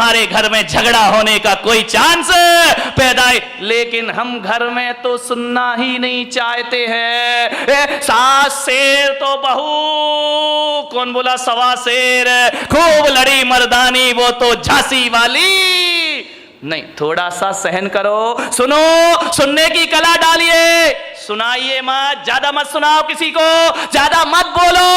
तुम्हारे घर में झगड़ा होने का कोई चांस पैदा है। लेकिन हम घर में तो सुनना ही नहीं चाहते हैं। सास शेर तो बहू, कौन बोला सवा शेर, खूब लड़ी मर्दानी वो तो झांसी वाली। नहीं, थोड़ा सा सहन करो, सुनो, सुनने की कला डालिए, सुनाइए मत, ज्यादा मत सुनाओ किसी को, ज्यादा मत बोलो,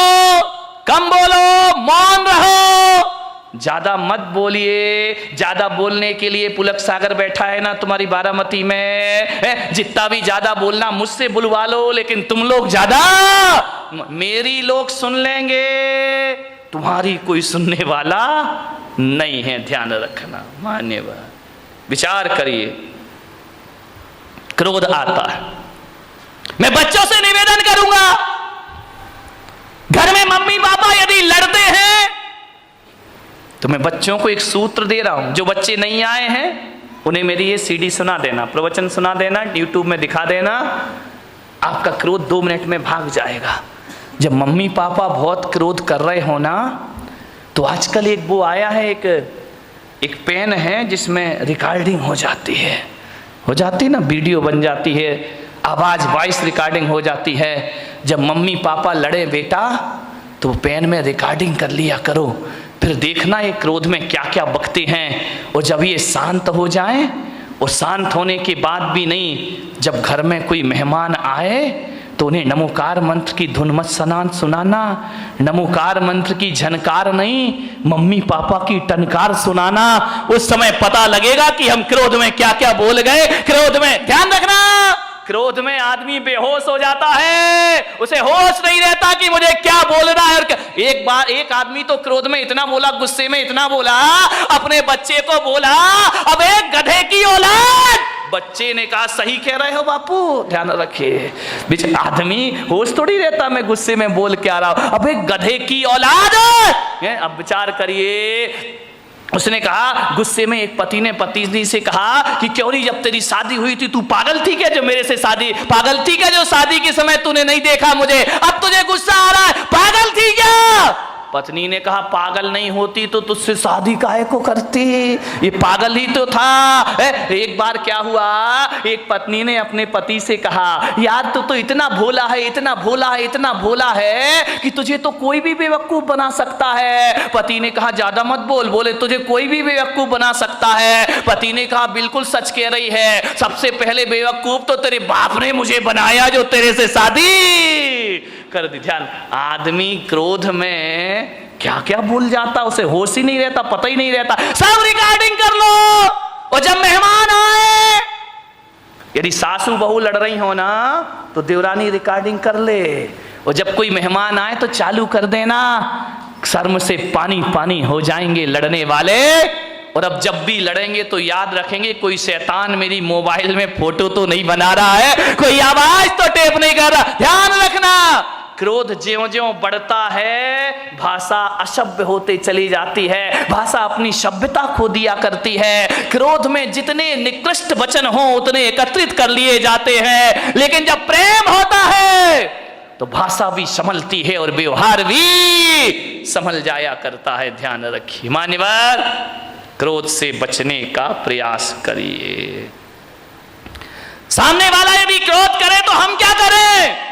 कम बोलो, मौन रहो, ज्यादा मत बोलिए। ज्यादा बोलने के लिए पुलक सागर बैठा है ना तुम्हारी बारामती में, जितना भी ज्यादा बोलना मुझसे बुलवा लो, लेकिन तुम लोग ज्यादा, मेरी लोग सुन लेंगे, तुम्हारी कोई सुनने वाला नहीं है, ध्यान रखना। मान्यवर विचार करिए, क्रोध आता है। मैं बच्चों से निवेदन करूंगा, घर में मम्मी पापा यदि लड़ते हैं तो मैं बच्चों को एक सूत्र दे रहा हूं, जो बच्चे नहीं आए हैं उन्हें मेरी ये सीडी सुना देना, प्रवचन सुना देना, यूट्यूब में दिखा देना, आपका क्रोध 2 मिनट में भाग जाएगा। जब मम्मी पापा बहुत क्रोध कर रहे हो ना, तो आजकल एक वो आया है, एक पेन है जिसमें रिकॉर्डिंग हो जाती है ना, वीडियो बन जाती है, आवाज वॉइस रिकॉर्डिंग हो जाती है। जब मम्मी पापा लड़े बेटा, तो पेन में रिकॉर्डिंग कर लिया करो, फिर देखना ये क्रोध में क्या क्या बकते हैं। और जब ये शांत हो जाए, और शांत होने के बाद भी नहीं, जब घर में कोई मेहमान आए तो उन्हें नमोकार मंत्र की धुन मत सुनाना, नमोकार मंत्र की झनकार नहीं, मम्मी पापा की टनकार सुनाना। उस समय पता लगेगा कि हम क्रोध में क्या क्या बोल गए। क्रोध में ध्यान रखना, क्रोध में आदमी बेहोश हो जाता है, उसे होश नहीं रहता कि मुझे क्या बोलना है। एक बार एक आदमी तो क्रोध में इतना बोला, गुस्से में इतना बोला, अपने बच्चे को बोला, अब एक गधे की औलाद। बच्चे ने कहा सही कह रहे हो बापू, ध्यान रखिए, बीच आदमी होश थोड़ी रहता, मैं गुस्से में बोल के आ रहा हूं, अब एक गधे की औलाद। अब विचार करिए, उसने कहा, गुस्से में एक पति ने पत्नी से कहा कि क्यों नहीं, जब तेरी शादी हुई थी तू पागल थी क्या, जो मेरे से शादी, पागल थी क्या जो शादी के समय तूने नहीं देखा मुझे, अब तुझे गुस्सा आ रहा है, पागल थी क्या। पत्नी ने कहा पागल नहीं होती तो तुझसे शादी काहे को करती, ये पागल ही तो था। एक बार क्या हुआ, एक पत्नी ने अपने पति से कहा, यार तू तो इतना भोला है, इतना भोला है, इतना भोला है कि तुझे तो कोई भी बेवकूफ बना सकता है। पति ने कहा ज्यादा मत बोल, बोले तुझे कोई भी बेवकूफ बना सकता है। पति ने कहा बिल्कुल सच कह रही है, सबसे पहले बेवकूफ तो तेरे बाप ने मुझे बनाया जो तेरे से शादी कर दी। ध्यान, आदमी क्रोध में क्या क्या भूल जाता, उसे होश ही नहीं रहता, पता ही नहीं रहता। सब रिकॉर्डिंग कर लो, और जब मेहमान आए, यदि सासू बहू लड़ रही हो ना, तो देवरानी रिकॉर्डिंग कर ले, और जब कोई मेहमान आए तो चालू कर देना, शर्म से पानी पानी हो जाएंगे लड़ने वाले। और अब जब भी लड़ेंगे तो याद रखेंगे, कोई शैतान मेरी मोबाइल में फोटो तो नहीं बना रहा है, कोई आवाज तो टेप नहीं कर रहा। ध्यान रखना, क्रोध ज्यों-ज्यों बढ़ता है, भाषा असभ्य होते चली जाती है, भाषा अपनी सभ्यता खो दिया करती है। क्रोध में जितने निकृष्ट वचन हो उतने एकत्रित कर लिए जाते हैं, लेकिन जब प्रेम होता है तो भाषा भी संभलती है और व्यवहार भी संभल जाया करता है। ध्यान रखिए मान्यवर, क्रोध से बचने का प्रयास करिए। सामने वाला यदि क्रोध करे तो हम क्या करें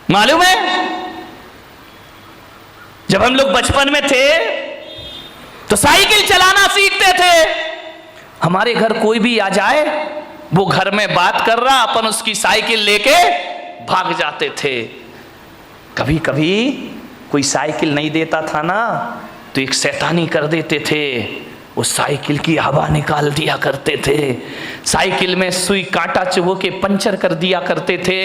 मालूम है? जब हम लोग बचपन में थे तो साइकिल चलाना सीखते थे। हमारे घर कोई भी आ जाए, वो घर में बात कर रहा, अपन उसकी साइकिल लेके भाग जाते थे। कभी कभी कोई साइकिल नहीं देता था ना, तो एक शैतानी कर देते थे, उस साइकिल की हवा निकाल दिया करते थे, साइकिल में सुई कांटा चुभो के पंचर कर दिया करते थे,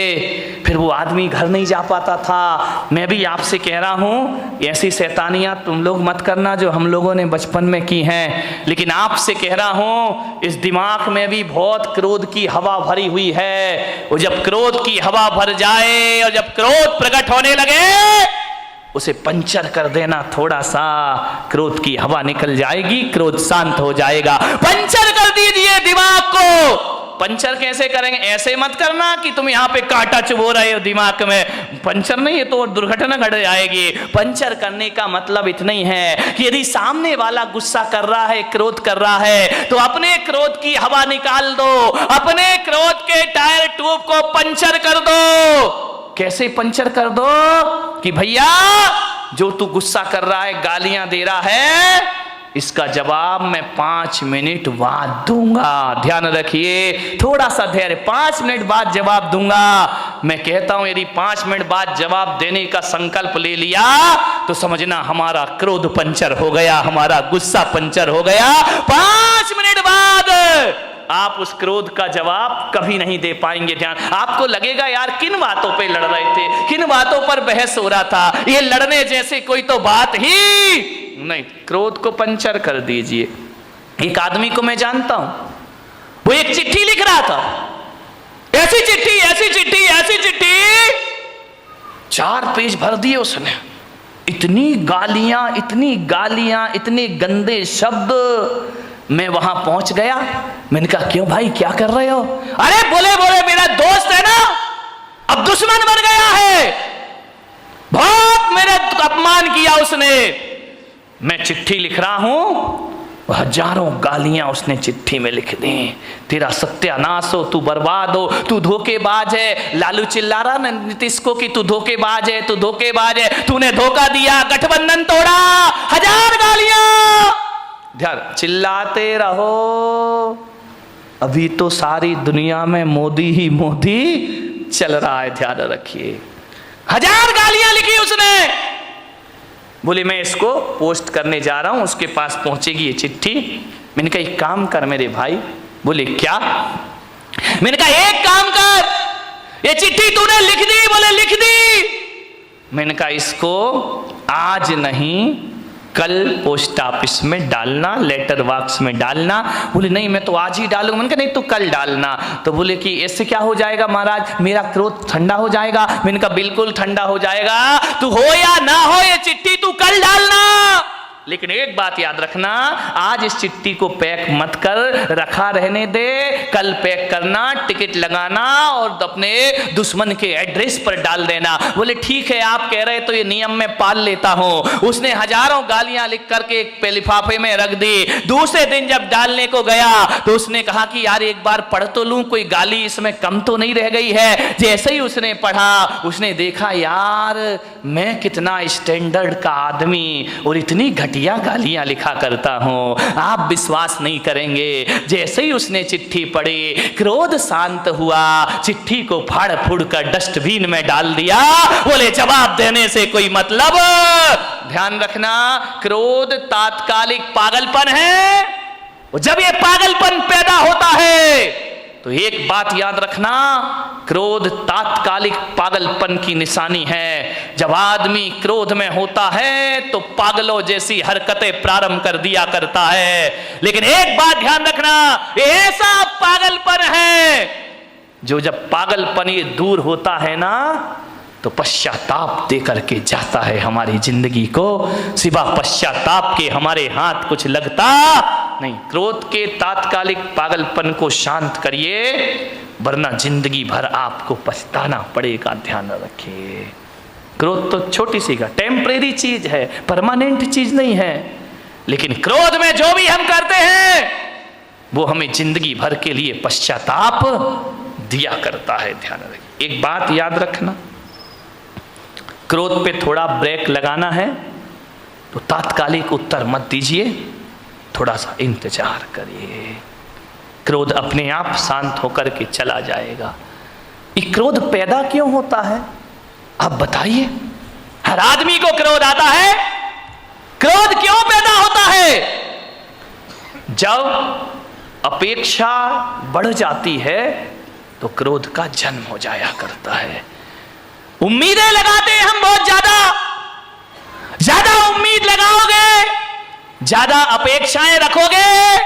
फिर वो आदमी घर नहीं जा पाता था। मैं भी आपसे कह रहा हूँ, ऐसी शैतानियाँ तुम लोग मत करना जो हम लोगों ने बचपन में की हैं, लेकिन आपसे कह रहा हूँ इस दिमाग में भी बहुत क्रोध की हवा भरी हुई है। और जब क्रोध की हवा भर जाए और जब क्रोध प्रकट होने लगे, उसे पंचर कर देना, थोड़ा सा क्रोध की हवा निकल जाएगी, क्रोध शांत हो जाएगा। पंचर कर दीजिए दिमाग को, पंचर कैसे करेंगे? ऐसे मत करना कि तुम यहाँ पे कांटा चुभो रहे हो दिमाग में। पंचर नहीं, ये तो दुर्घटना घट जाएगी। पंचर करने का मतलब इतना ही है कि यदि सामने वाला गुस्सा कर रहा है, क्रोध कर रहा है, तो अपने क्रोध की हवा निकाल दो, अपने क्रोध के टायर ट्यूब को पंचर कर दो। कैसे पंचर कर दो? कि भैया जो तू गुस्सा कर रहा है, गालियां दे रहा है, इसका जवाब मैं 5 मिनट बाद दूंगा। ध्यान रखिए, थोड़ा सा धैर्य, 5 मिनट बाद जवाब दूंगा। मैं कहता हूं यदि 5 मिनट बाद जवाब देने का संकल्प ले लिया तो समझना हमारा क्रोध पंचर हो गया, हमारा गुस्सा पंचर हो गया। 5 मिनट बाद आप उस क्रोध का जवाब कभी नहीं दे पाएंगे। ध्यान, आपको लगेगा यार किन बातों पे लड़ रहे थे, किन बातों पर बहस हो रहा था, ये लड़ने जैसे कोई तो बात ही नहीं। क्रोध को पंचर कर दीजिए। एक आदमी को मैं जानता हूं, वो एक चिट्ठी लिख रहा था, ऐसी चिट्ठी, ऐसी चिट्ठी, ऐसी चिट्ठी, 4 पेज भर दिए उसने। इतनी गालियां, इतनी गालियां, इतने गंदे शब्द। मैं वहां पहुंच गया, मैंने कहा क्यों भाई, क्या कर रहे हो? अरे बोले बोले मेरा दोस्त है ना, अब दुश्मन बन गया है, बहुत मेरा अपमान किया उसने। मैं चिट्ठी लिख रहा हूं, हजारों गालियां उसने चिट्ठी में लिख दी। तेरा सत्यानाश हो, तू बर्बाद हो, तू धोखेबाज है। लालू चिल्ला रहा ना नीतीश को कि तू धोखेबाज है, तू धोखेबाज है, तूने धोखा दिया, गठबंधन तोड़ा, 1000 गालियां। ध्यान, चिल्लाते रहो, अभी तो सारी दुनिया में मोदी ही मोदी चल रहा है। ध्यान रखिए, 1000 गालियां लिखी उसने। बोले मैं इसको पोस्ट करने जा रहा हूं, उसके पास पहुंचेगी ये चिट्ठी। मैंने कहा एक काम कर मेरे भाई। बोले क्या? मैंने कहा एक काम कर, ये चिट्ठी तूने लिख दी? बोले लिख दी। मैंने कहा इसको आज नहीं कल पोस्ट ऑफिस में डालना, लेटर बॉक्स में डालना। बोले नहीं मैं तो आज ही डालूंगा। मैंने कहा नहीं तू कल डालना। तो बोले कि इससे क्या हो जाएगा महाराज, मेरा क्रोध ठंडा हो जाएगा। मैंने कहा बिल्कुल ठंडा हो जाएगा, तू हो या ना हो ये चिट्ठी तू कल डालना। लेकिन एक बात याद रखना, आज इस चिट्ठी को पैक मत कर, रखा रहने दे, कल पैक करना, टिकट लगाना और अपने दुश्मन के एड्रेस पर डाल देना। बोले ठीक है आप कह रहे तो ये नियम मैं पाल लेता हूं। उसने हजारों गालियां लिख करके एक लिफाफे में रख दी। दूसरे दिन जब डालने को गया तो उसने कहा कि यार एक बार पढ़ तो लूं, कोई गाली इसमें कम तो नहीं रह गई है। जैसे ही उसने पढ़ा, उसने देखा यार मैं कितना स्टैंडर्ड का आदमी और इतनी घटिया गालियां लिखा करता हूं, आप विश्वास नहीं करेंगे। जैसे ही उसने चिट्ठी पढ़ी, क्रोध शांत हुआ, चिट्ठी को फाड़ फूड़ कर डस्टबिन में डाल दिया। बोले जवाब देने से कोई मतलब। ध्यान रखना, क्रोध तात्कालिक पागलपन है। जब ये पागलपन पैदा होता है तो एक बात याद रखना, क्रोध तात्कालिक पागलपन की निशानी है। जब आदमी क्रोध में होता है तो पागलों जैसी हरकतें प्रारंभ कर दिया करता है। लेकिन एक बात ध्यान रखना, ऐसा पागलपन है जो जब पागलपन ये दूर होता है ना तो पश्चाताप दे करके जाता है हमारी जिंदगी को। सिवा पश्चाताप के हमारे हाथ कुछ लगता नहीं। क्रोध के तात्कालिक पागलपन को शांत करिए, वरना जिंदगी भर आपको पछताना पड़ेगा। ध्यान रखिए, क्रोध तो छोटी सी का टेम्परेरी चीज है, परमानेंट चीज नहीं है। लेकिन क्रोध में जो भी हम करते हैं वो हमें जिंदगी भर के लिए पश्चाताप दिया करता है। ध्यान रखिए, एक बात याद रखना, क्रोध पे थोड़ा ब्रेक लगाना है तो तात्कालिक उत्तर मत दीजिए, थोड़ा सा इंतजार करिए। क्रोध अपने आप शांत होकर के चला जाएगा। ये क्रोध पैदा क्यों होता है आप बताइए? हर आदमी को क्रोध आता है। क्रोध क्यों पैदा होता है? जब अपेक्षा बढ़ जाती है तो क्रोध का जन्म हो जाया करता है। उम्मीदें लगाते हैं हम बहुत ज्यादा उम्मीद लगाओगे, ज्यादा अपेक्षाएं रखोगे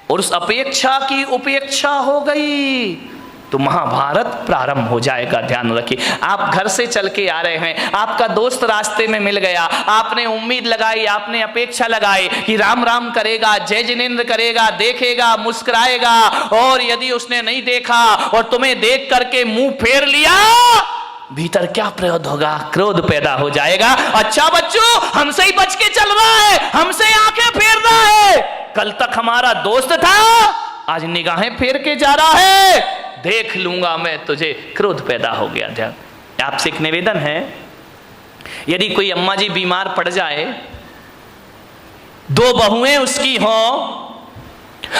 और उस अपेक्षा की उपेक्षा हो गई तो महाभारत प्रारंभ हो जाएगा। ध्यान रखिए, आप घर से चल के आ रहे हैं, आपका दोस्त रास्ते में मिल गया, आपने उम्मीद लगाई, आपने अपेक्षा लगाई कि राम राम करेगा, जय जिनेंद्र करेगा, देखेगा, मुस्कुराएगा, और यदि उसने नहीं देखा और तुम्हें देख करके मुंह फेर लिया, भीतर क्या प्रयोद होगा? क्रोध पैदा हो जाएगा। अच्छा बच्चों, हमसे ही बच के चल रहा है, हमसे आंखें फेर रहा है, कल तक हमारा दोस्त था, आज निगाहें फेर के जा रहा है, देख लूंगा मैं तुझे। क्रोध पैदा हो गया। ध्यान, आपसे एक निवेदन है, यदि कोई अम्मा जी बीमार पड़ जाए, दो बहुएं उसकी हो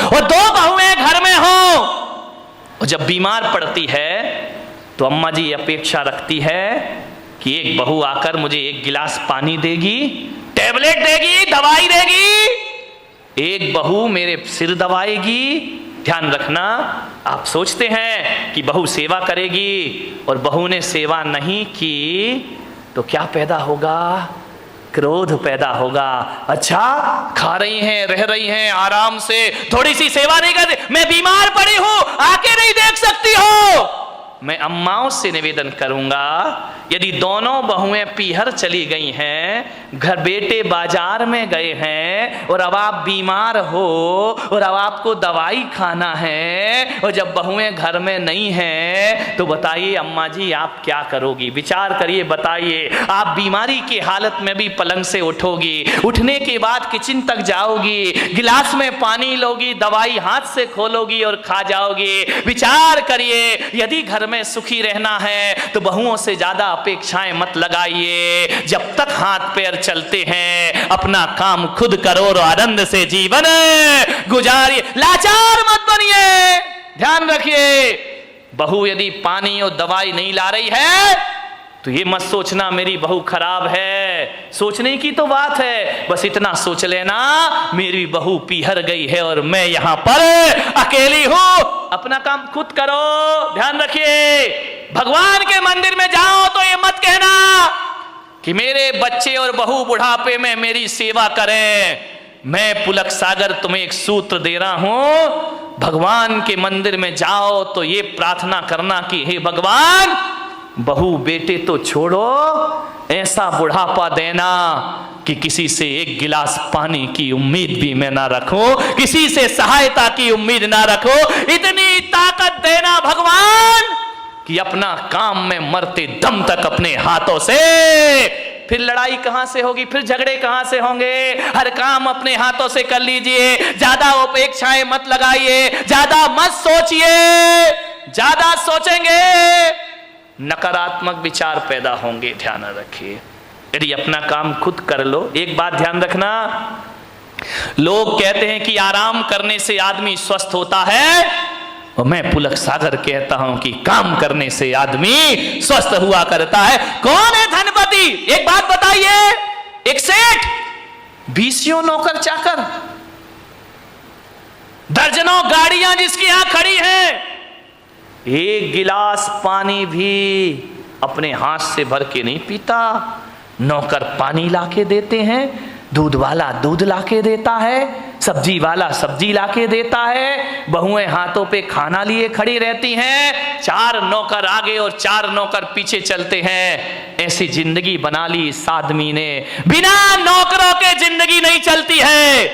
और दो बहुएं घर में हो, और जब बीमार पड़ती है तो अम्मा जी अपेक्षा रखती है कि एक बहू आकर मुझे एक गिलास पानी देगी, टैबलेट देगी, दवाई देगी, एक बहू मेरे सिर दबाएगी। ध्यान रखना, आप सोचते हैं कि बहू सेवा करेगी और बहू ने सेवा नहीं की तो क्या पैदा होगा? क्रोध पैदा होगा। अच्छा, खा रही हैं, रह रही हैं आराम से, थोड़ी सी सेवा नहीं करती, मैं बीमार पड़ी हूं, आके नहीं देख सकती हो। मैं अम्माओं से निवेदन करूंगा, यदि दोनों बहुएं पीहर चली गई हैं, घर बेटे बाजार में गए हैं और अब आप बीमार हो और अब आपको दवाई खाना है, और जब बहुएं घर में नहीं हैं तो बताइए अम्मा जी आप क्या करोगी? विचार करिए, बताइए। आप बीमारी की हालत में भी पलंग से उठोगी, उठने के बाद किचन तक जाओगी, गिलास में पानी लोगी, दवाई हाथ से खोलोगी और खा जाओगी। विचार करिए, यदि घर में सुखी रहना है तो बहुओं से ज्यादा अपेक्षाएं मत लगाइए। जब तक हाथ पैर चलते हैं अपना काम खुद करो और आनंद से जीवन गुजारिए, लाचार मत बनिए। ध्यान रखिए, बहू यदि पानी और दवाई नहीं ला रही है तो ये मत सोचना मेरी बहू खराब है, सोचने की तो बात है, बस इतना सोच लेना मेरी बहू पीहर गई है और मैं यहां पर अकेली हूं। अपना काम खुद करो। ध्यान रखिए, भगवान के मंदिर में जाओ तो ये मत कहना कि मेरे बच्चे और बहू बुढ़ापे में मेरी सेवा करें। मैं पुलक सागर तुम्हें एक सूत्र दे रहा हूं, भगवान के मंदिर में जाओ तो ये प्रार्थना करना कि हे भगवान, बहू बेटे तो छोड़ो, ऐसा बुढ़ापा देना कि किसी से एक गिलास पानी की उम्मीद भी मैं ना रखूं, किसी से सहायता की उम्मीद ना रखूं। इतनी ताकत देना भगवान कि अपना काम में मरते दम तक अपने हाथों से, फिर लड़ाई कहां से होगी, फिर झगड़े कहां से होंगे? हर काम अपने हाथों से कर लीजिए, ज्यादा अपेक्षाएं मत लगाइए, ज्यादा मत सोचिए। ज्यादा सोचेंगे नकारात्मक विचार पैदा होंगे। ध्यान रखिए, यदि अपना काम खुद कर लो। एक बात ध्यान रखना, लोग कहते हैं कि आराम करने से आदमी स्वस्थ होता है, और मैं पुलक सागर कहता हूं कि काम करने से आदमी स्वस्थ हुआ करता है। कौन है धनपति? एक बात बताइए, एक सेठ, 20 नौकर चाकर, दर्जनों गाड़ियां जिसकी यहां खड़ी हैं, एक गिलास पानी भी अपने हाथ से भर के नहीं पीता। नौकर पानी लाके देते हैं, दूध वाला दूध लाके देता है, सब्जी वाला सब्जी लाके देता है, बहुएं हाथों पे खाना लिए खड़ी रहती हैं, 4 नौकर आगे और 4 नौकर पीछे चलते हैं। ऐसी जिंदगी बना ली इस आदमी ने, बिना नौकरों के जिंदगी नहीं चलती है।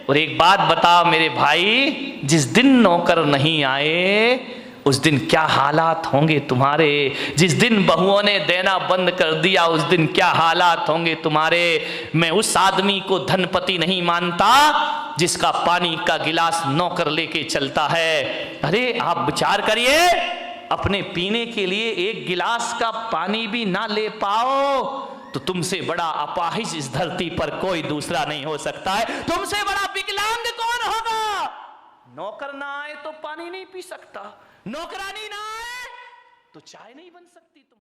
और एक बात बताओ मेरे भाई, जिस दिन नौकर नहीं आए उस दिन क्या हालात होंगे तुम्हारे? जिस दिन बहुओं ने देना बंद कर दिया उस दिन क्या हालात होंगे तुम्हारे? मैं उस आदमी को धनपति नहीं मानता जिसका पानी का गिलास नौकर लेके चलता है। अरे आप विचार करिए, अपने पीने के लिए एक गिलास का पानी भी ना ले पाओ तो तुमसे बड़ा अपाहिज इस धरती पर कोई दूसरा नहीं हो सकता है। तुमसे बड़ा विकलांग कौन होगा? नौकर ना आए तो पानी नहीं पी सकता, नौकरानी ना आए तो चाय नहीं बन सकती।